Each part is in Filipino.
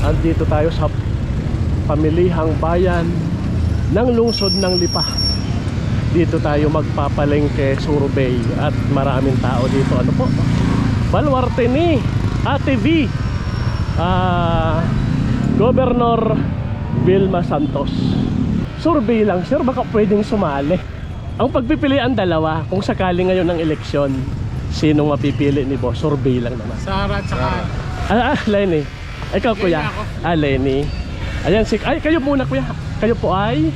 Andito tayo sa pamilihang bayan ng lungsod ng Lipa. Dito tayo magpapalengke, survey, at maraming tao dito. Ano po? Baluarte ni Ate V, Governor Vilma Santos. Survey lang sir, baka pwedeng sumali. Ang pagpipilian dalawa, kung sakali ngayon ng eleksyon, sino mapipili ni boss? Survey lang naman. Sara at saka Lenny. Ikaw kuya? Lenny. Ayan, ay kayo muna kuya. Kayo po ay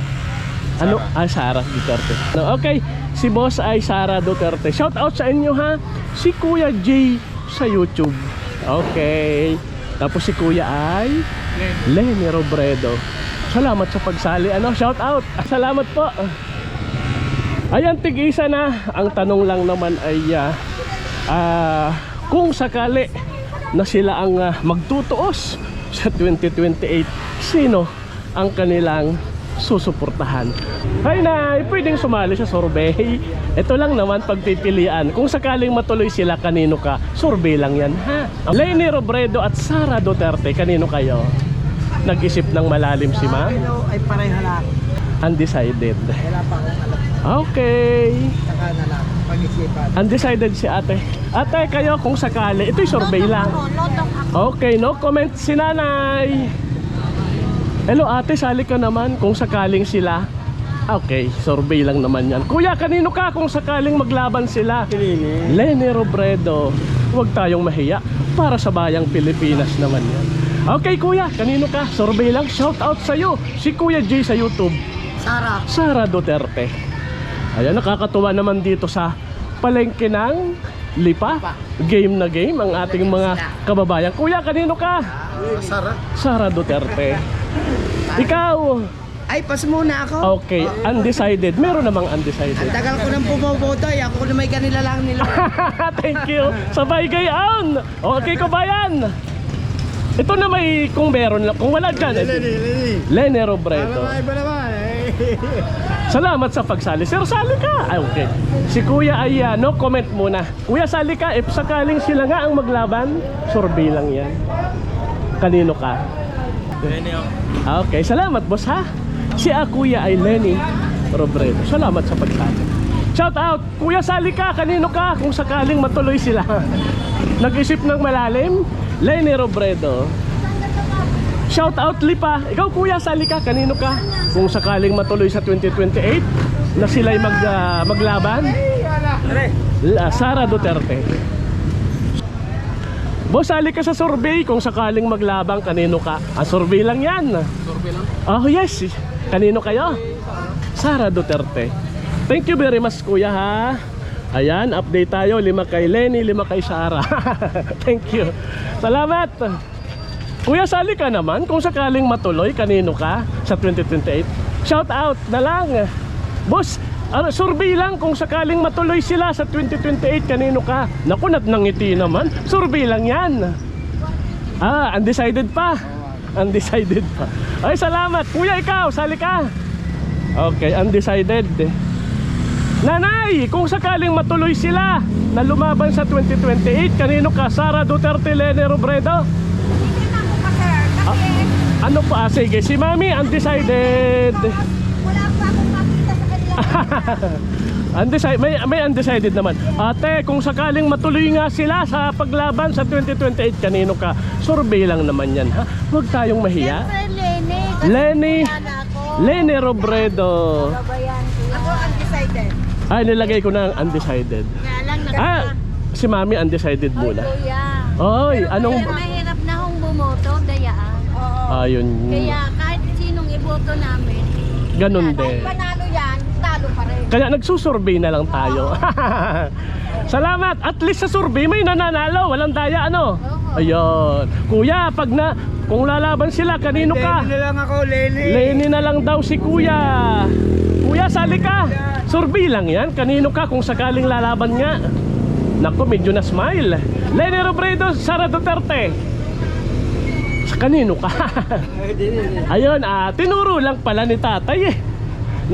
ano? Sara Duterte. Okay, si boss ay Sara Duterte. Shout out sa inyo ha. Si Kuya J sa YouTube. Okay. Tapos si kuya ay Lenny Robredo. Salamat sa pagsali. Ano? Shout out. Salamat po. Ayan, tig-isa na. Ang tanong lang naman ay kung sakali na sila ang magtutuos sa 2028, sino ang kanilang susuportahan? Hay na, pwedeng sumali sa survey. Ito lang naman pagpipilian. Kung sakaling matuloy sila, kanino ka? Survey lang yan ha. Lenny Robredo at Sara Duterte, kanino kayo? Nag-isip ng malalim si ma'am? ay pareha lang. Undecided. Wala pa akong alam. Okay. Saka na lang, pag-isipan. Undecided si ate. Ate, kayo kung sakali, ito'y survey lang. Okay, no comment si nanay. Hello ate, sali ka naman kung sakaling sila. Okay, survey lang naman yan. Kuya, kanino ka kung sakaling maglaban sila? Lenny Robredo. Huwag tayong mahiya, para sa bayang Pilipinas naman yan. Okay kuya, kanino ka? Survey lang, shout out sa'yo. Si Kuya J sa YouTube, Sara Duterte. Ayan, nakakatuwa naman dito sa palengke ng Lipa. Game na game ang ating mga kababayan. Kuya, kanino ka? Sara Duterte. Ikaw? Ay, pas muna ako. Okay, undecided. Meron namang undecided. Ang tagal ko nang bumoboto, ako na may kanila lang nila. Thank you. Sabay gayon. Okay, kabayan. Ito na may, kung meron lang, kung wala dyan, Lenny Robredo. Iba naman Salamat sa pagsali. Sir, sali ka. Ay, okay. Si kuya ay no comment muna. Kuya, sali ka. If sakaling sila nga ang maglaban, survey lang yan. Kanino ka? Lenny. Okay, salamat boss ha. Si kuya ay Lenny Robredo. Salamat sa pagsali. Shout out. Kuya, sali ka. Kanino ka? Kung sakaling matuloy sila. Nag-isip ng malalim, Lenny Robredo. Shout out Lipa. Ikaw kuya, sali ka. Kanino ka? Kung sakaling matuloy sa 2028 na sila'y maglaban, Sara Duterte. Boss, sali ka sa survey. Kung sakaling maglabang, kanino ka? Survey lang yan. Survey lang? Oh yes. Kanino kayo? Sara Duterte. Thank you very much kuya ha. Ayan, update tayo. 5 kay Lenny, 5 kay Sara. Thank you. Salamat. Kuya, sali ka naman. Kung sakaling matuloy, kanino ka sa 2028? Shout out na lang. Boss, survey lang. Kung sakaling matuloy sila sa 2028, kanino ka? Naku, nangiti naman. Survey lang yan. Undecided pa. Undecided pa. Ay, salamat. Kuya, ikaw, sali ka. Okay, undecided. Nanay, kung sakaling matuloy sila na lumaban sa 2028, kanino ka? Sara Duterte, Lenny Robredo? Hindi na ako pa sir, kasi Ano pa? Sige, si Mami undecided. wala pa akong makita sa kanila. Undecided, may undecided naman. Ate, kung sakaling matuloy nga sila sa paglaban sa 2028, kanino ka? Survey lang naman yan ha. Huwag tayong mahiya. Siyempre Lenny, kasi Lenny. wala ako. Lenny Robredo. Kabayan ko. Ako undecided. Ay, nilagay ko na ang undecided. Nga lang Si Mami undecided muna. kuya. Oy, anong... Pero mahirap na akong bumoto, dayaan. Oo. Ayun. Kaya kahit sinong iboto namin, Ganun kahit din. panalo yan, talo pa rin. Kaya nagsusurvey na lang tayo. Salamat. At least sa survey may nananalo. Walang daya ano. Ayun. Kuya, kung lalaban sila, kanino ka? Lenny na lang ako, Lenny. Lenny na lang daw si kuya. Kuya, sali ka. Survey lang yan. Kanino ka kung sakaling lalaban nga? Naku, medyo na smile. Lenny Robredo, Sara Duterte. Sa kanino ka? Ayun, tinuro lang pala ni tatay eh.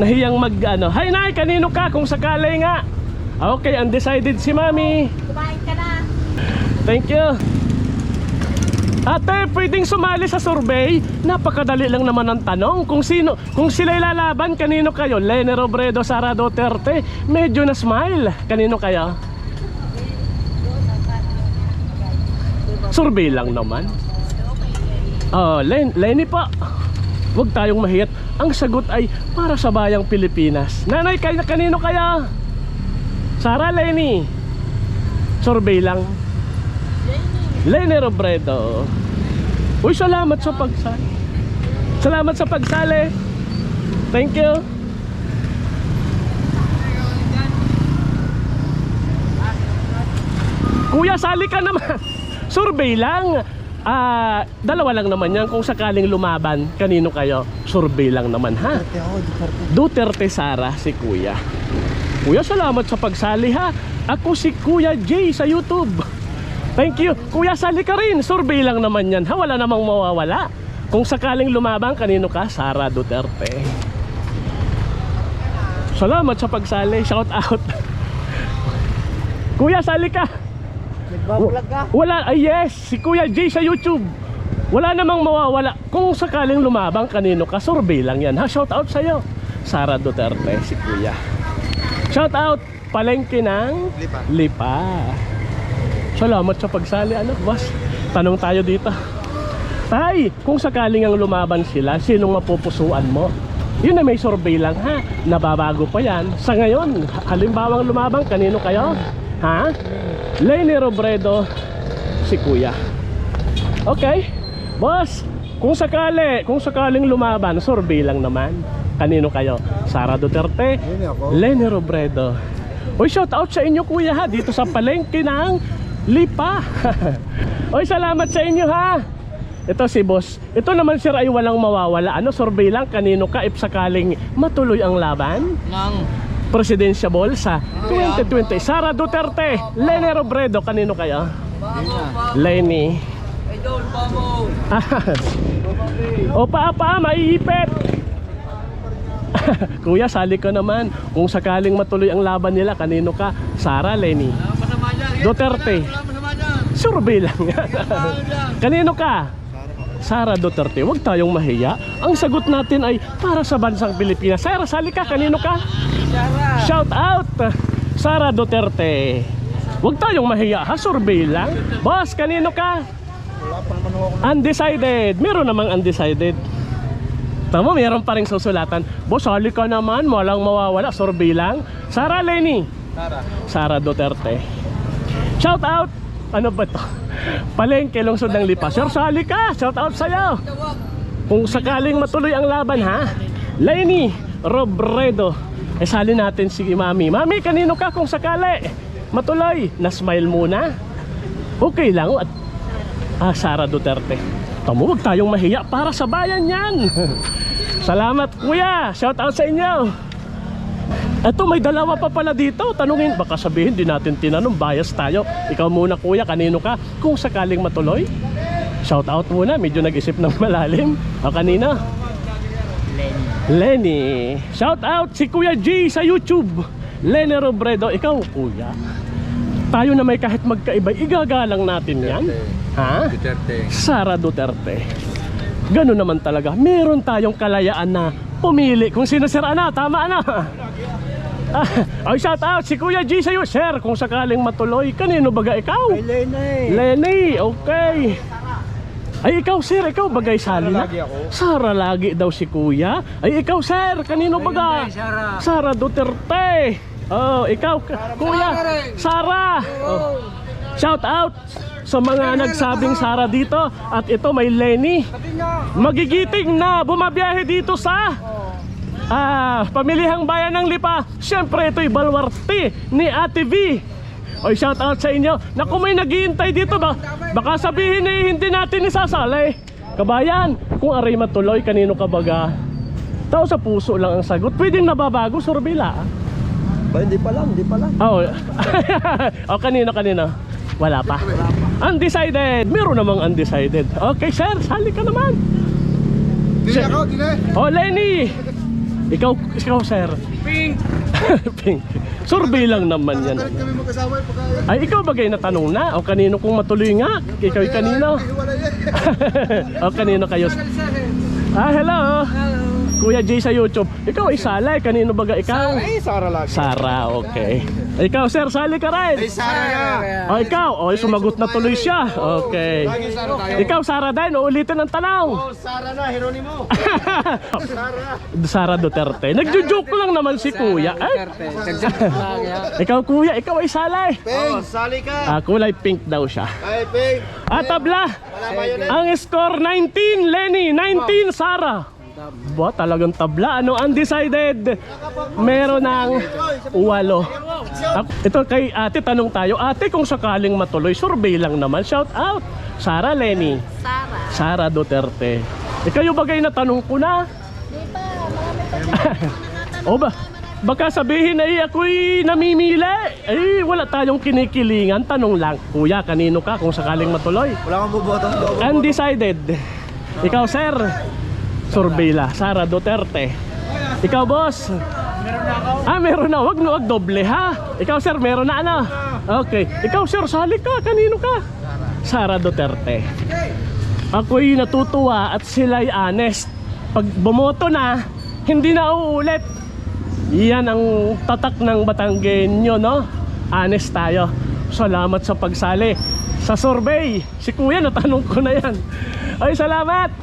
Nahiyang Hi nay, kanino ka kung sakali nga? Okay, undecided si Mami. Kumain ka na. Thank you. Ate, pwedeng sumali sa survey? Napakadali lang naman ang tanong. Kung sila ilalaban, kanino kayo? Leni Robredo, Sara Duterte? Medyo na smile. Kanino kayo? Survey lang naman. Oh, Leni pa. Huwag tayong mahiyat. Ang sagot ay para sa bayang Pilipinas. Nanay, kanino kaya? Sara, Leni? Survey lang. Leni Robredo. Uy, salamat sa pagsali. Salamat sa pagsali. Thank you. Kuya, sali ka naman. Survey lang. Dalawa lang naman yan. Kung sakaling lumaban, kanino kayo? Survey lang naman, ha? Duterte, Sara, si Kuya. Kuya, salamat sa pagsali, ha? Ako si Kuya Jay sa YouTube. Thank you. Kuya, sali ka rin. Survey lang naman yan, ha? Wala namang mawawala. Kung sakaling lumaban, kanino ka? Sara Duterte. Salamat sa pagsali. Shout out. Kuya, sali ka. Nagbablog ka? Wala, yes, si Kuya Jay sa YouTube. Wala namang mawawala. Kung sakaling lumabang, kanino ka? Survey lang yan, ha? Shout out sa'yo. Sara Duterte, si Kuya. Shout out, palengke ng Lipa. Salamat sa pagsali, boss. Tanong tayo dito. Tay, kung sakaling ang lumaban sila, sinong mapupusuan mo? Yun na may survey lang, ha? Nababago pa yan. Sa ngayon, halimbawang lumabang, kanino kayo? Ha? Leni Robredo, si Kuya. Okay, boss, kung sakaling lumaban, survey lang naman. Kanino kayo? Sara Duterte, Leni Robredo. Uy, shout out sa inyo, Kuya, ha, dito sa palengke ng Lipa. Uy, salamat sa inyo, ha. Ito si boss. Ito naman sir ay walang mawawala. Survey lang, kanino ka if sakaling matuloy ang laban presidential sa 2020. Sara Duterte, Leni Robredo, kanino kaya? Leni. O pa, maiipit. Kuya, sali ka naman. Kung sakaling matuloy ang laban nila, kanino ka? Sara, Leni, Duterte. Survey lang. Kanino ka? Sara Duterte. Huwag tayong mahiya. Ang sagot natin ay para sa bansang Pilipinas. Sara, sali ka. Kanino ka? Shout out, Sara Duterte. Huwag tayong mahiya, ha? Survey lang. Boss, kanino ka? Undecided. Meron namang undecided. Tama, meron pa rin susulatan. Boss, sali ka naman. Walang mawawala. Survey lang. Sara, Leni? Sara Duterte. Shout out. Ano ba to? Palengke, lungsod ng Lipa. Sir, sali ka. Shout out sa'yo. Kung sakaling matuloy ang laban, ha? Leni Robredo. Sali natin si Mami. Mami, kanino ka kung sakali matuloy? Na-smile muna. Okay lang. Sara Duterte. Tamo, huwag tayong mahiya. Para sa bayan yan. Salamat, Kuya. Shout out sa inyo. Eto, may dalawa pa pala dito. Tanungin, baka sabihin di natin tinanong, bias tayo. Ikaw muna, Kuya, kanino ka kung sakaling matuloy? Shout out muna, medyo nag-isip ng malalim. O kanina? Leni. Shout out si Kuya G sa YouTube. Leni Robredo. Ikaw, Kuya, tayo na may kahit magkaiba, igagalang natin yan. Ha? Duterte. Sara Duterte. Ganun naman talaga. Meron tayong kalayaan na pumili kung sino sir. Tama na. Ay, shout out si Kuya G sa iyo. Sir, kung sakaling matuloy, kanino baga ikaw? Leni. Leni, okay. Ay, ikaw sir, ikaw bagay sali na. Sara lagi daw si Kuya. Ay, ikaw sir, kanino baga? Sara Duterte. Oh, ikaw, Kuya, Sara. Oh. Shout out sa mga nagsabing Sara dito. At ito may Leni. Magigiting na bumabiyahe dito sa pamilihang bayan ng Lipa. Siyempre ito'y balwarte ni Ate V. Oy, shout out sa inyo. Naku, may naghihintay dito ba? Baka sabihin hindi natin isasali. Kabayan, kung aray matuloy, kanino ka baga? Tao sa puso lang ang sagot. Pwedeng nababago, surbila. Hindi pa lang. Oh. O, kanino? Wala pa. Undecided. Meron namang undecided. Okay, sir, sali ka naman. Dili ako, dili. Oh, Leni. Ikaw sir. Pink. Pink. Survey lang naman yan. Galit kami mag-asawa yung pagkain. Ay, ikaw bagay na tanong na? O kanino kung matuloy nga? Ikaw yung kanino? Wala yan. O kanino kayo? Ah, hello! Kuya Jay sa YouTube. Ikaw ay salay. Kanino baga ikaw? Ay, Sara lagi. Sara, okay. Ikaw, sir, sali ka rin. Ay, Sara na. O ikaw, o sumagot na tuloy siya. Okay. Lagi Sara tayo. Ikaw, Sara din. Uulitin ang tanong. Oh, Sara na, Heronimo. Sara. Sara Duterte. Nagjo-joke lang naman si kuya. Ay, ikaw kuya, ikaw ay salay. Oh, sali ka. Kulay pink daw siya. Ay, Peng. Tabla. Wala ba yun eh? Ang score 19, Lenny. 19, Sara. Ba, talagang tabla. Ano, undecided. Meron ng 8. Ito kay ate, tanong tayo. Ate, kung sakaling matuloy, survey lang naman. Shout out. Sara, Lenny. Sara. Sara Duterte. Kayo bagay na tanong ko na. Di ba? Marami pa O ba? Baka sabihin ay ako'y namimili. Eh, wala tayong kinikilingan. Tanong lang, kuya, kanino ka kung sakaling matuloy? Wala kang buboto. Undecided. Ikaw, sir. Survey la. Sara Duterte. Ikaw, boss. Meron na ako. Meron na. Wag doble, ha? Ikaw, sir, meron na ano? Okay. Ikaw, sir, sali ka. Kanino ka? Sara Duterte. Ako'y natutuwa at sila'y honest. Pag bumoto na, hindi na uulit. Yan ang tatak ng Batanggenyo, no? Honest tayo. Salamat sa pagsali sa survey. Si kuya, natanong ko na yan. Ay, salamat.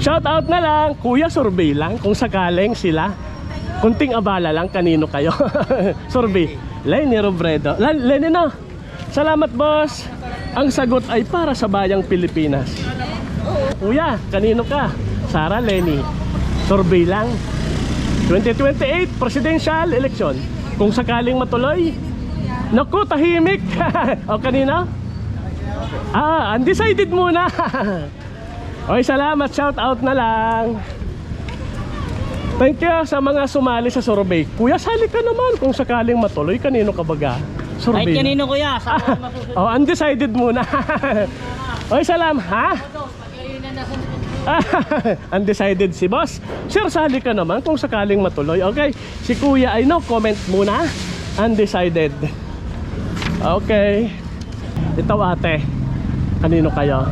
Shout out na lang. Kuya, survey lang. Kung sakaling sila, kunting abala lang, kanino kayo? Survey. Lenny Robredo. Lenny, no? Salamat, boss. Ang sagot ay para sa bayang Pilipinas. Kuya, kanino ka? Sara, Lenny. Survey lang. 2028 presidential election. Kung sakaling matuloy, naku, tahimik. O kanina? Undecided muna. Okay, salamat. Shout out na lang. Thank you sa mga sumali sa survey. Kuya, sali ka naman kung sakaling matuloy. Kanino ka baga? Survey. Ay, kanino kuya? Undecided muna. Okay, salamat. Ha? Undecided si boss. Sir, sali ka naman kung sakaling matuloy. Okay, si kuya ay no comment muna. Undecided. Okay. Ito ate, kanino kayo?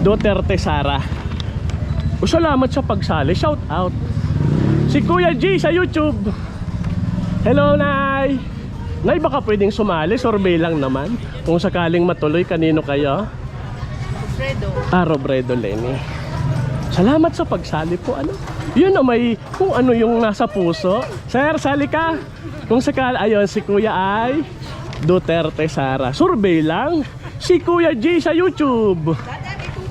Duterte Sara. Salamat sa pagsali. Shout out. Si Kuya G sa YouTube. Hello, Nay. Nay, baka pwedeng sumali. Survey lang naman. Kung sakaling matuloy, kanino kayo? Robredo Lenny. Salamat sa pagsali po. Ano? Yun na may kung ano yung nasa puso. Sir, sali ka. Kung sakali, ayun, si Kuya ay Duterte Sara. Survey lang. Si Kuya G sa YouTube.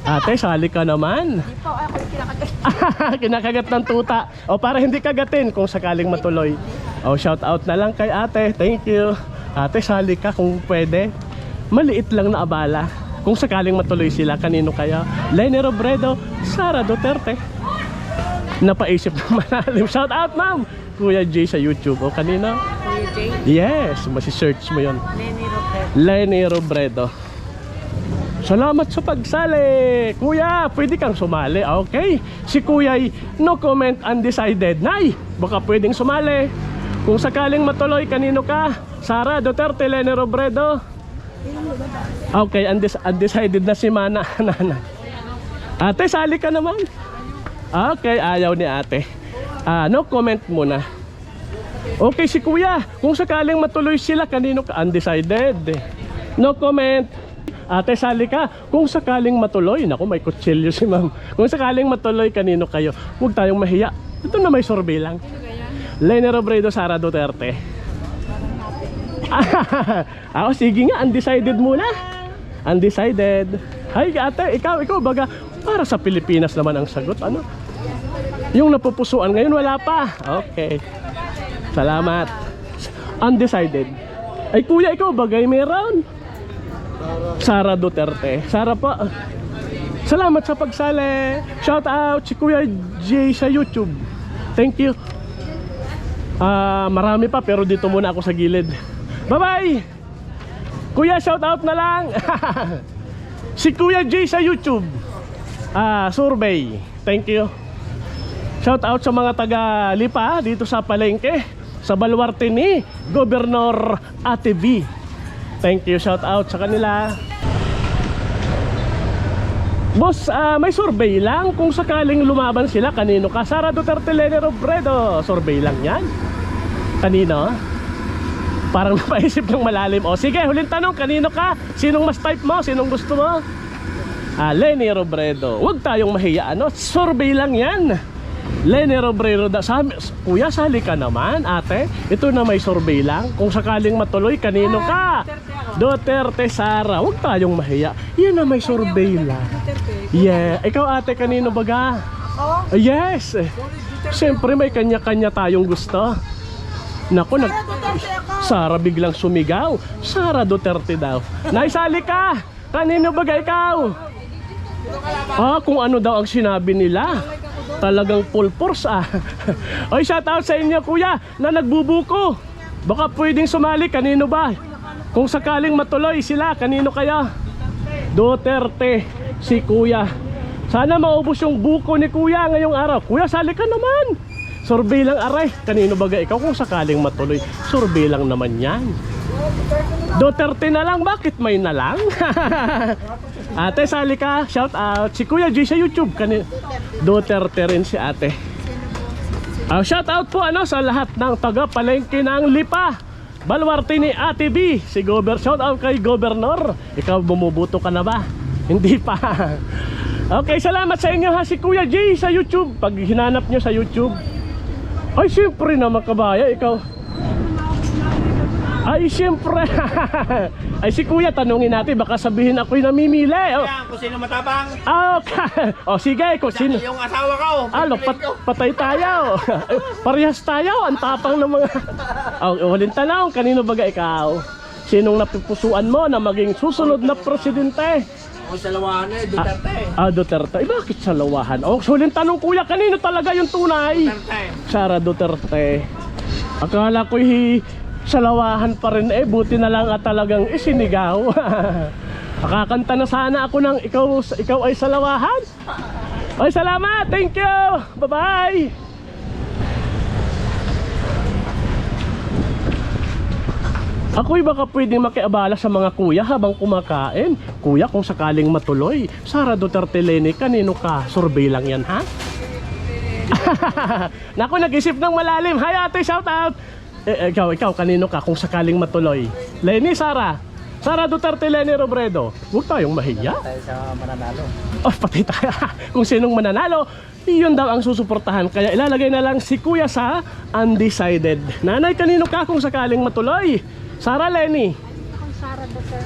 Ate, sali ka naman. Di po ako kinakagat. Kinakagat ng tuta. O para hindi kagatin kung sakaling matuloy. O shout out na lang kay ate. Thank you. Ate, sali ka kung pwede. Maliit lang na abala. Kung sakaling matuloy sila, kanino kaya? Lenny Robredo, Sara Duterte. Napaisip na malalim. Shout out, ma'am. Kuya J sa YouTube. O kanino? Kuya Jay. Yes, masi-search mo yon. Lenny Robredo. Lenny Robredo. Salamat sa pagsali. Kuya, pwede kang sumali. Okay. Si Kuya ay no comment, undecided. Nay, baka pwedeng sumali. Kung sakaling matuloy, kanino ka? Sara Duterte, Lenny Robredo. Okay, undecided na si Mana. Ate, sali ka naman. Okay, ayaw ni ate. No comment muna. Okay, si Kuya, kung sakaling matuloy sila, kanino ka? Undecided. No comment. Ate, sali ka. Kung sakaling matuloy, naku, may kutsilyo si ma'am. Kung sakaling matuloy, kanino kayo? Huwag tayong mahiya. Ito na may survey lang. Lenny Robredo, Sara Duterte. Ako, sige nga, undecided muna. Undecided. Hay, ate, ikaw baga, para sa Pilipinas naman ang sagot. Ano? Yung napupusuan ngayon, wala pa. Okay. Salamat. Undecided. Ay, kuya, ikaw bagay meron. Sara Duterte. Sara po. Salamat sa pagsali. Shout out si Kuya J sa YouTube. Thank you. Marami pa pero dito muna ako sa gilid. Bye bye. Kuya, shout out na lang. Si Kuya J sa YouTube. Survey. Thank you. Shout out sa mga taga Lipa dito sa Palengke. sa baluarte ni Gobernador Ate V. Thank you, shout out sa kanila. Boss, may survey lang kung sakaling lumaban sila, kanino ka? Sara Duterte, Leni Robredo. Survey lang yan. Kanino? Parang napaisip ng malalim. O sige, huling tanong, kanino ka? Sinong mas type mo? Sinong gusto mo? Leni Robredo. Huwag tayong mahiya, ano? Survey lang yan. Leni Robredo. Kuya, sali ka naman, ate. Ito na may survey lang. Kung sakaling matuloy, kanino ka? Duterte, Sara. Huwag tayong mahiya. Yan na may survey lang. Yeah. Ikaw, ate, kanino baga? Yes. Siyempre may kanya-kanya tayong gusto. Naku, Sara biglang sumigaw. Sara Duterte daw. Naisali ka. Kanino baga ikaw? Kung ano daw ang sinabi nila. Talagang full force Oy, shout out sa inyo kuya na nagbubuko. Baka pwedeng sumali, kanino ba? Kung sakaling matuloy sila, kanino kaya? Duterte, si kuya. Sana maubos yung buko ni kuya ngayong araw. Kuya, sali ka naman. Survey lang aray. Kanino baga ikaw kung sakaling matuloy? Survey lang naman yan. Duterte na lang, bakit may na lang? Ate, sali ka, shout out. Si Kuya G sa YouTube, Duterte rin si ate. Shout out po sa lahat ng taga palengke ng Lipa, baluarte ni Ate B. Shout out kay Gobernador. Ikaw, bumubuto ka na ba? Hindi pa. Okay, salamat sa inyo si Kuya G sa YouTube. Pag hinanap nyo sa YouTube. Ay, siyempre naman kabaya, ikaw. Ay, siyempre. Ay, si kuya, tanungin natin. Baka sabihin ako'y namimili. Kung sino matapang. Okay. Sige, kung sino. Yung asawa ko. Patay tayo. Parehas tayo. Ang tapang ng mga... Uling tanong, kanino baga ikaw? Sinong napupusuan mo na maging susunod na presidente? Ako sa lawahan Duterte. Duterte. Bakit sa lawahan? Uling tanong kuya, kanino talaga yung tunay? Duterte. Sara Duterte. Akala ko'y sa lawahan pa rin buti na lang talagang isinigaw. Makakanta na sana ako ng ikaw ay sa lawahan. Ay, salamat, thank you, bye bye. Ako'y baka pwedeng makiabala sa mga kuya habang kumakain. Kuya, kung sakaling matuloy, Sara Duterte, Leni, kanino ka? Survey lang yan, ha? Naku, nag-isip ng malalim. Hi ate, shout out. Ikaw, kanino ka kung sakaling matuloy? Leni, Sara? Sara Duterte, Leni Robredo. Huwag tayong mahiya. Tayo sa mananalo. Patay tayo. Kung sinong mananalo, iyon daw ang susuportahan. Kaya ilalagay na lang si kuya sa undecided. Nanay, kanino ka kung sakaling matuloy? Sara, Leni?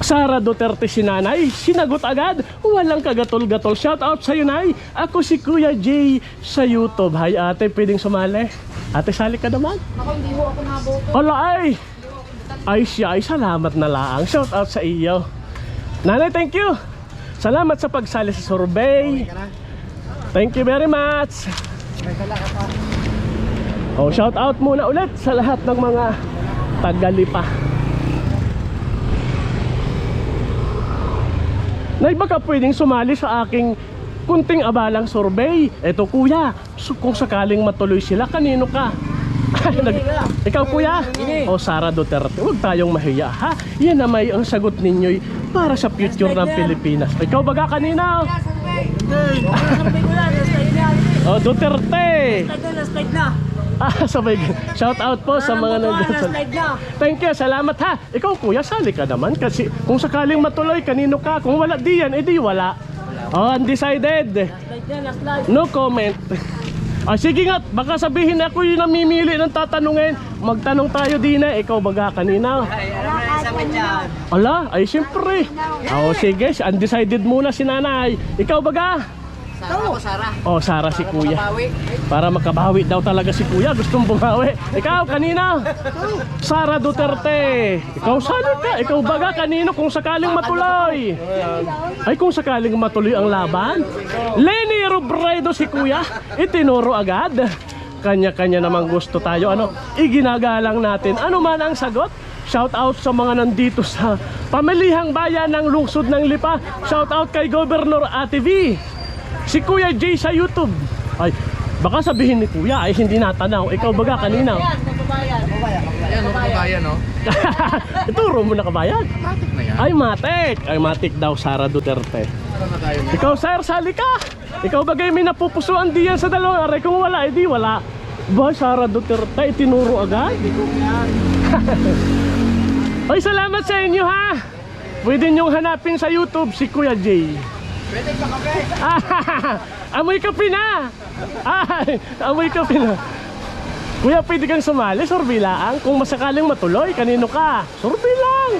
Sara Duterte si nanay. Sinagot agad. Walang kagatol-gatol. Shout out sa iyo, nay. Ako si Kuya J sa YouTube. Hi ate, pwedeng sumali? Ate, sali ka naman. Ako, hindi mo ako naboto. Hala ay siya ay salamat na lang. Shout out sa iyo. Nanay, thank you. Salamat sa pagsali sa survey. Thank you very much. Shout out muna ulit sa lahat ng mga taga-Lipa. Nay, baka pwedeng sumali sa aking kunting abalang survey. Eto kuya, kung sakaling matuloy sila, kanino ka? Ikaw kuya? Sara Duterte. Huwag tayong mahiya, ha? Yan na may ang sagot ninyo'y para sa future ng Pilipinas. Ikaw baga kanina? Duterte. Sabay. Shout out po sa mga nandito. Thank you, salamat ha. Ikaw kuya, sali ka naman kasi kung sakaling matuloy, kanino ka? Kung wala diyan, edi wala. Undecided. No comment. Sige nga, baka sabihin ako yung namimili ng tatanungin. Magtanong tayo din ikaw baga kanina. Ala, ay siyempre. Sige, undecided muna si nanay. Ikaw baga? Sara. Sara si kuya. Para makabawi daw talaga si kuya. Gustong bumawi. Ikaw, kanina? Sara Duterte. Ikaw, sali ka. Ikaw baga kanino kung sakaling matuloy? Ay, kung sakaling matuloy ang laban? Leni Robredo si kuya. Itinuro agad. Kanya-kanya namang gusto tayo. Iginagalang natin. Ano man ang sagot? Shout out sa mga nandito sa pamilihang bayan ng lungsod ng Lipa. Shout out kay Gobernador Ate V. Si Kuya J sa YouTube. Ay, baka sabihin ni Kuya ay hindi natanaw. Ikaw baga kanina? Ayan, no, kabayan, no? Ituro mo na kabayan. Matik na yan. Ay, matik. Ay, matik daw, Sara Duterte. Tara na tayo. Ikaw, sir, sali ka. Ikaw bagay may napupusuan diyan sa dalawang aray. Kung wala, edi wala. Ba, Sara Duterte, itinuro agad. Ay, salamat sa inyo, ha. Pwede nyong hanapin sa YouTube si Kuya Jay. Pwede pa kape. Amoy kape na. Ay, amoy kape na. Kuya, pwede kang sumali, survey lang. Kung masakaling matuloy, kanino ka? Survey lang.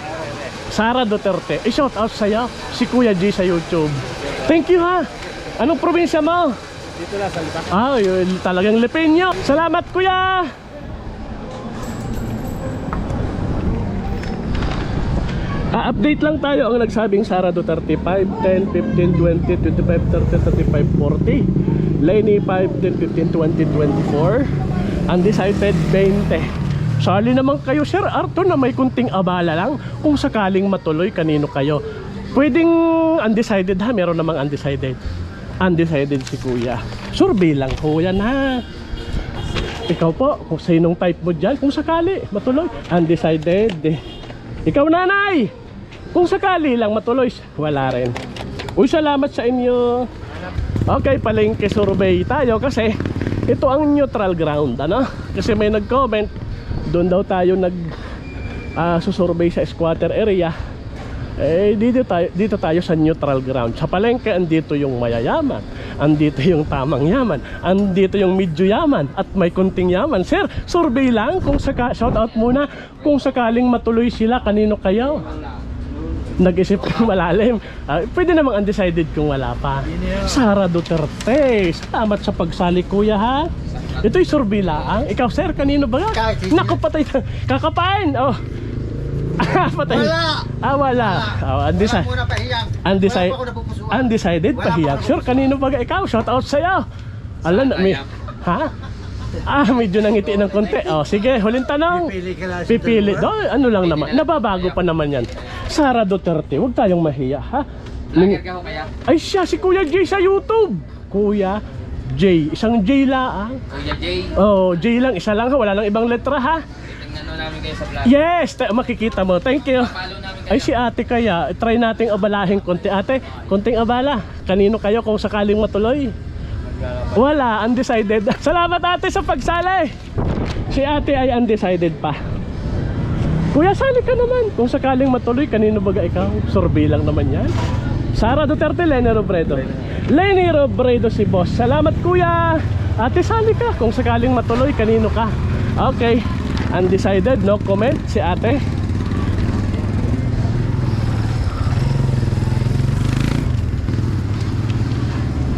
Sara Duterte. I-shout out sa'yo, si Kuya G sa YouTube. Thank you, ha. Anong probinsya mo? Dito lang sa lipas. Ah, yun, talagang Lipenyo. Salamat, Kuya. Update lang tayo ang nagsabing Sara Duterte 5, 10, 15, 20, 25, 30, 35, 40. Lenny 5, 10, 15, 20, 24. Undecided 20. Sali naman kayo, Sir Arthur, na may kunting abala lang kung sakaling matuloy, kanino kayo. Pwedeng undecided, ha, meron namang undecided. Undecided si Kuya. Survey lang po yan, ha. Ikaw po, kung sinong type mo dyan, kung sakali matuloy, undecided. Ikaw, nanay, kung sakali lang matuloy, wala rin. Uy, salamat sa inyo. Okay, palengke survey tayo kasi ito ang neutral ground, ano? Kasi may nag-comment, doon daw tayo susurvey sa squatter area. Eh, dito tayo sa neutral ground. Sa palengke, andito yung mayayaman, andito yung tamang yaman, andito yung medyo yaman, at may kunting yaman. Sir, survey lang, kung shout out muna, kung sakaling matuloy sila, kanino kayo? Nag-isip kang malalim. Pwede namang undecided kung wala pa. Sara Duterte. Salamat sa pagsali, Kuya, ha. Ito'y survey lang. Ikaw, sir, kanino ba? Naku, patay. Kakapain. Oh. Patay. Wala. Wala. Wala muna pahiyang. Undecided. Wala pa ako napupusuan. Undecided, Wala pahiyag. pa ako Sure, kanino ba ikaw? Shout out sa'yo. Alam na, ha? Medyo nangiti ng konti. Oh, sige, huling tanong. Pipili ka lang. Pipili. Ano lang naman. Nababago pa naman yan. Sara Duterte, huwag tayong mahiya, ha? Lager ka ho kaya? Ay, siya, si Kuya J sa YouTube. Kuya J. Isang J lang. Kuya Jay. Oh, J lang. Isa lang, ha? Wala lang ibang letra, ha? Tingnan namin kayo sa vlog. Yes, makikita mo. Thank you. Follow namin kayo. Ay, si ate kaya, try nating abalahin konti. Ate, konting abala. Kanino kayo kung sakaling matuloy? Wala, undecided. Salamat, ate, sa pagsali. Si ate ay undecided pa. Kuya, sali ka naman. Kung sakaling matuloy, kanino baga ikaw? Survey lang naman yan. Sara Duterte, Lenny Robredo. Lenny Robredo si boss. Salamat, kuya. Ate, sali ka. Kung sakaling matuloy, kanino ka? Okay. Undecided, no comment si ate.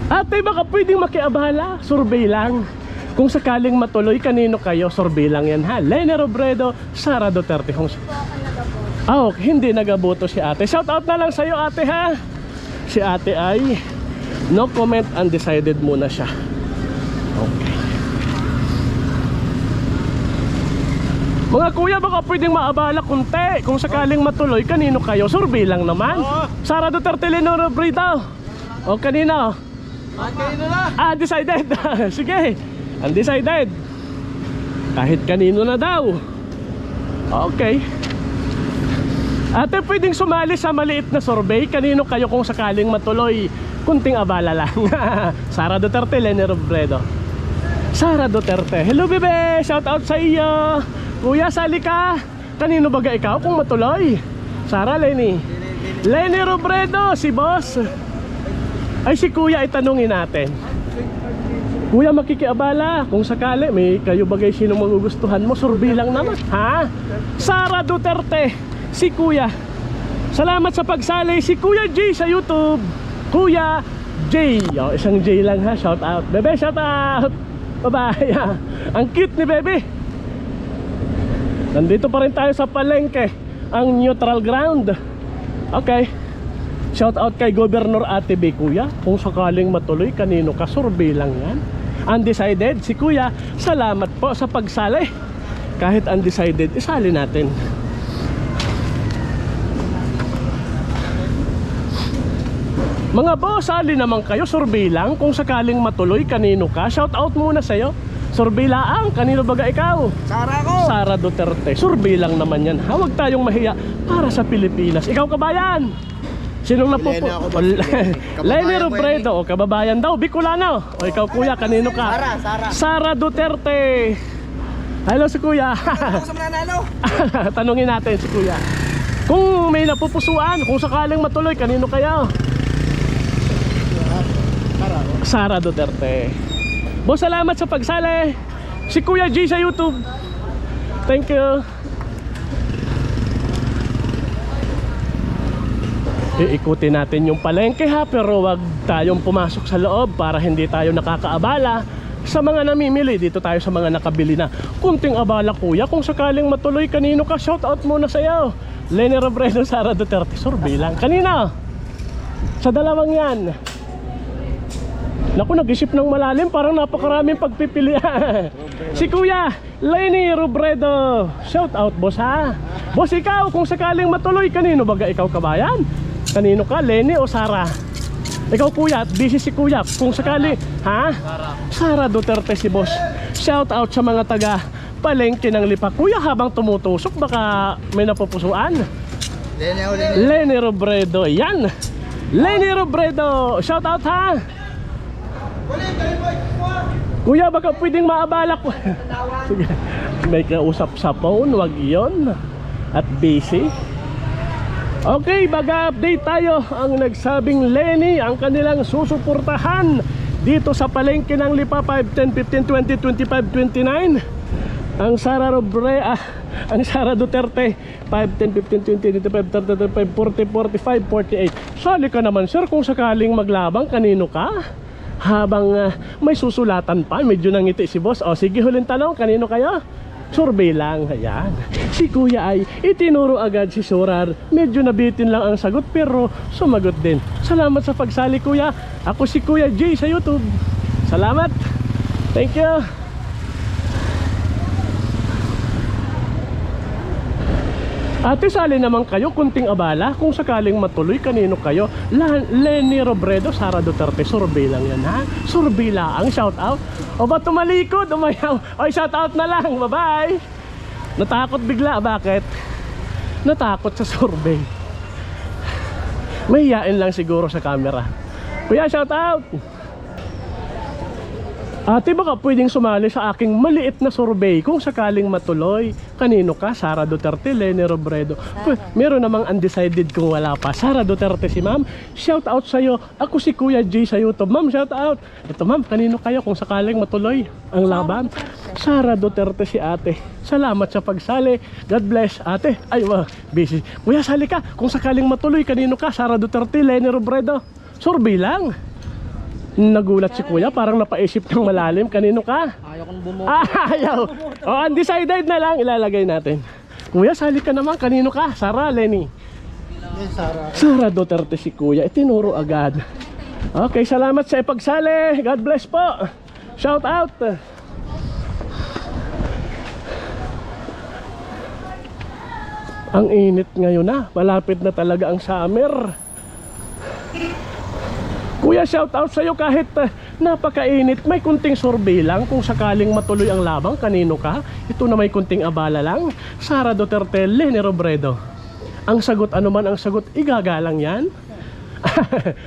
Ate, baka pwedeng makiabala. Survey lang. Kung sakaling matuloy, kanino kayo? Survey lang yan, ha. Lenny Robredo, Sara Duterte. Hindi nagaboto si ate. Shout out na lang sa'yo, ate, ha. Si ate ay no comment, undecided muna siya. Okay. Mga kuya, baka pwedeng maabala kunti. Kung sakaling matuloy, kanino kayo? Survey lang naman. Sara Duterte, Lenny Robredo. O, kanino? Kanino na? Undecided. Sige, undecided. Kahit kanino na daw. Okay. Ate, pwedeng sumali sa maliit na survey. Kanino kayo kung sakaling matuloy? Kunting abala lang. Sara Duterte, Lenny Robredo. Sara Duterte. Hello, bebe. Shout out sa iyo. Kuya, sali ka. Kanino baga ikaw kung matuloy? Sara, Lenny. Lenny Robredo, si boss. Ay, si kuya itanungin natin. Kuya, makikiabala kung sakali may kayo bagay sino magugustuhan mo, survey lang naman, ha? Sara Duterte, si kuya. Salamat sa pagsali, si Kuya J sa YouTube. Kuya J. Isang J lang, ha. Shout out. Bebe, shout out. Bye-bye. Ang cute ni Bebe. Nandito pa rin tayo sa palengke, ang neutral ground. Okay. Shout out kay Governor Ate B, kuya. Kung sakaling matuloy, kanino ka? Survey lang yan. Undecided, si kuya. Salamat po sa pagsali. Kahit undecided, isali natin. Mga boss, sali naman kayo, survey lang. Kung sakaling matuloy, kanino ka? Shout out muna sa'yo. Survey lang, kanino baga ikaw? Sara ko! Sara Duterte. Survey lang naman yan. Huwag tayong mahiya para sa Pilipinas. Ikaw kabayan? Sinong napupo? Leni ako, boss. Lenny Kababayan Robredo. O kababayan daw, Bicolano. O ikaw kuya, kanino ka? Sara. Sara Duterte. Hello si kuya. Ako sa mananalo! Tanungin natin si kuya. Kung may napupusuan, kung sakaling matuloy, kanino kayo? Sara Duterte. Boss, salamat sa pagsali. Si Kuya G sa YouTube. Thank you. Iikutin natin yung palengke ha, pero wag tayong pumasok sa loob para hindi tayo nakakaabala sa mga namimili. Dito tayo sa mga nakabili na. Kunting abala kuya, kung sakaling matuloy, kanino ka? Shout out muna sa'yo. Lenny Robredo, Sara Duterte. Survey lang. Kanina? Sa dalawang yan. Naku, nag-isip ng malalim, parang napakaraming pagpipilian. Si Kuya Lenny Robredo. Shout out boss ha. Boss, ikaw kung sakaling matuloy, kanino baga ikaw kabayan? Kanino ka, Lenny o Sara? Ikaw kuya, busy si kuya. Kung sakali, ha? Sara Duterte si boss. Shout out sa mga taga palengke ng Lipa. Kuya, habang tumutusok, baka may napupusuan. Leni ako, Leni. Lenny Robredo, yan. Lenny Robredo, shout out ha. Kuya, baka pwedeng maabala ko. Sige, may kausap sa phone, wag iyon. At busy. Okay, baga update tayo. Ang nagsabing Lenny ang kanilang susuportahan dito sa palengke ng Lipa. 5, 10, 15, 20, 25, 29. Ang Sara ang Sara Duterte 5, 10, 15, 20, 25, 30, 35, 40, 45, 48. Sali ka naman sir kung sakaling maglabang, kanino ka? Habang may susulatan pa, medyo nangiti si boss. O sige, huling tanong, kanino kayo? Survey lang, ayan. Si kuya ay itinuro agad si Surar. Medyo nabitin lang ang sagot pero sumagot din. Salamat sa pagsali kuya. Ako si Kuya J sa YouTube. Salamat. Thank you. Ate, sali naman kayo, kunting abala. Kung sakaling matuloy, kanino kayo? Lenny Robredo, Sara Duterte. Survey lang yan ha. Survey lang, shout out. O ba tumalikod, umayaw. O shout out na lang, bye bye. Natakot bigla, bakit? Natakot sa survey. Mahihain lang siguro sa camera. Kuya, shout out. Ate, baka pwedeng sumali sa aking maliit na survey kung sakaling matuloy. Kanino ka? Sara Duterte, Lenny Robredo. Meron namang undecided kung wala pa. Sara Duterte si ma'am. Shout out sa'yo. Ako si Kuya G sa YouTube. Ma'am, shout out. Ito ma'am, kanino kayo kung sakaling matuloy ang laban? Sara Duterte si ate. Salamat sa pagsali. God bless ate. Ay, busy. Kuya, sali ka. Kung sakaling matuloy, kanino ka? Sara Duterte, Lenny Robredo. Survey lang. Nagulat si kuya, parang napaisip ng malalim. Kanino ka? Ayaw kong bumuo. Ayaw. O, undecided na lang, ilalagay natin. Kuya, sali ka naman. Kanino ka? Sara, Lenny? Sara. Sara Duterte si kuya. Itinuro agad. Okay, salamat sa ipagsali. God bless po. Shout out. Ang init ngayon na. Malapit na talaga ang summer. Kuya, shout out sa'yo kahit napakainit. May kunting survey lang kung sakaling matuloy ang labang, kanino ka? Ito na may kunting abala lang. Sara Duterte, Lenny Robredo. Ang sagot, ano man ang sagot, igagalang yan.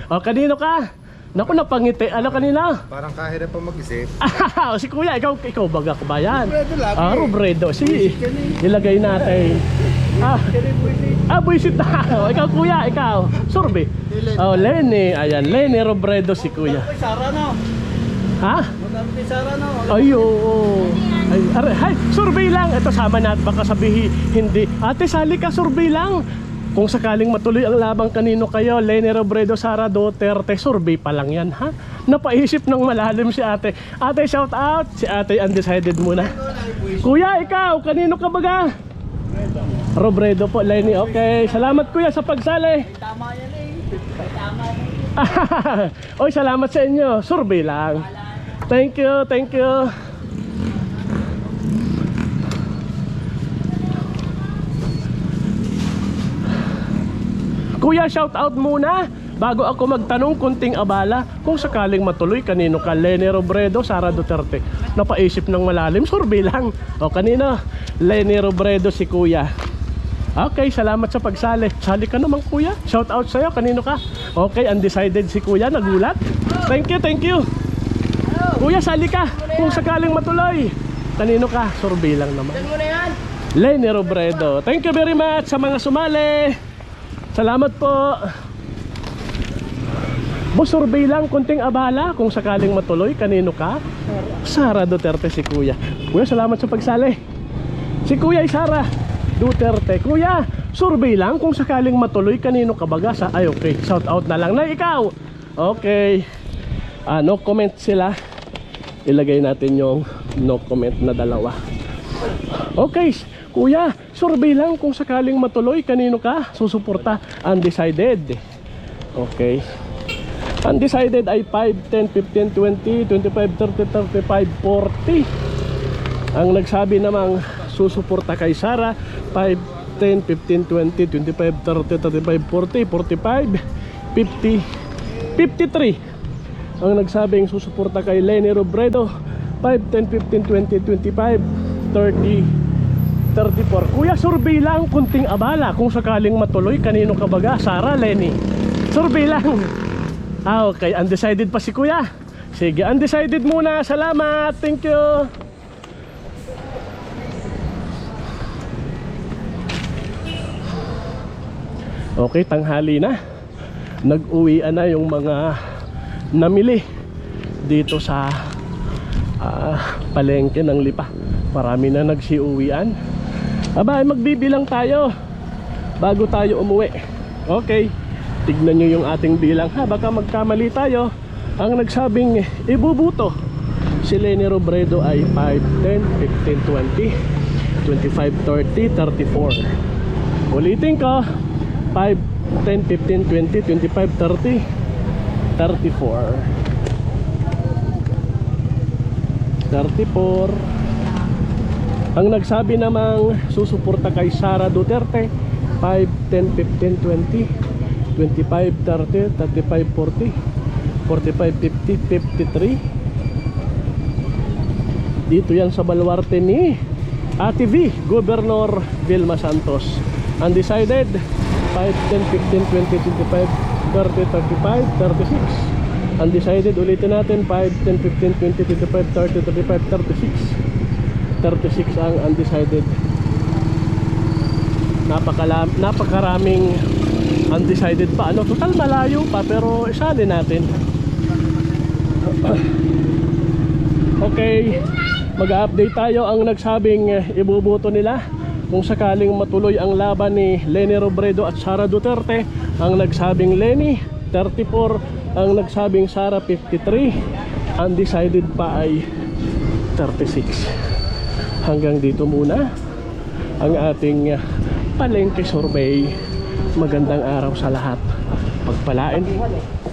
O, kanino ka? Naku, napangiti. Ano kanina? Parang kahirap pa mag-isip. O, si kuya, ikaw baga ko ba yan? Robredo lagi. Robredo. Sige, ilagay natin. Buisit na. O, ikaw kuya, ikaw. Survey. Oh, Lenny. Ayan, Lenny Robredo si kuya. Sara na. Ha? Maganda Sara na. Ay, oo. Ay, survey lang. Ito, sama natin. Baka sabihin, hindi. Ate, sali ka, survey lang. Kung sakaling matuloy ang labang, kanino kayo? Lenny Robredo, Sara Duterte. Survey pa lang yan, ha? Napaisip ng malalim si ate. Ate, shout out. Si ate undecided muna. Kuya, ikaw, kanino ka baga? Robredo po, Lenny. Okay, salamat kuya sa pagsali. Tama yan eh. Tama yan. Oy, salamat sa inyo. Survey lang. Thank you, thank you. Kuya, shout out muna. Bago ako magtanong, kunting abala. Kung sakaling matuloy, kanino ka? Leni Robredo, Sara Duterte. Napaisip ng malalim, survey lang. O kanino? Leni Robredo, si kuya. Okay, salamat sa pagsali. Sali ka naman kuya. Shout out sa'yo, kanino ka? Okay, undecided si kuya, nagulat. Thank you, thank you. Kuya, sali ka. Kung sakaling matuloy, kanino ka? Survey lang naman. Leni Robredo. Thank you very much sa mga sumali. Salamat po. Boss, survey lang, kunting abala. Kung sakaling matuloy, kanino ka? Sara Duterte, si kuya. Kuya, salamat sa pagsali. Si kuya ay Sara Duterte. Kuya, survey lang, kung sakaling matuloy, kanino ka baga? Ay, okay, shout out na lang na ikaw. Okay, no comment sila. Ilagay natin yung no comment na dalawa. Okay, kuya, survey lang, kung sakaling matuloy, kanino ka susuporta? Undecided. Okay, undecided ay 5, 10, 15, 20, 25, 30, 35, 40. Ang nagsabi namang susuporta kay Sara, 5, 10, 15, 20, 25, 30, 35, 40, 45, 50, 53. Ang nagsabing susuporta kay Leni Robredo, 5, 10, 15, 20, 25, 30, 34. Kuya, survey lang, kunting abala. Kung sakaling matuloy, kanino ka baga? Sara, Leni? Survey lang. Okay, undecided pa si kuya. Sige, undecided muna. Salamat, thank you. Okay, tanghali na. Nag-uwian na yung mga namili dito sa palengke ng Lipa. Marami na nagsiuwian. Aba, magbibilang tayo bago tayo umuwi. Okay, tignan nyo yung ating bilang ha, baka magkamali tayo. Ang nagsabing ibubuto si Leni Robredo ay 5, 10, 15, 20, 25, 30, 34. Ulitin ko, 5, 10, 15, 20, 25, 30, 34, 34. Ang nagsabi namang susuporta kay Sara Duterte, 5, 10, 15, 20, 25, 30, 35, 40, 45, 50, 53. Dito yan sa baluarte ni Ate V, Governor Vilma Santos. Undecided, 5, 10, 15, 20, 25, 30, 35, 36. Undecided, ulitin natin, 5, 10, 15, 20, 25, 30, 35, 36. 36 ang undecided. Napakaraming undecided pa. Ano, total malayo pa, pero isali natin. Okay, mag-update tayo. Ang nagsabing ibubuto nila kung sakaling matuloy ang laban ni Leni Robredo at Sara Duterte. Ang nagsabing Leni 34, ang nagsabing Sara 53, undecided pa ay 36. Hanggang dito muna ang ating palengke survey. Magandang araw sa lahat. Pagpalain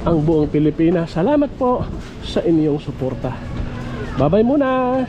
ang buong Pilipinas. Salamat po sa inyong suporta. Bye-bye muna.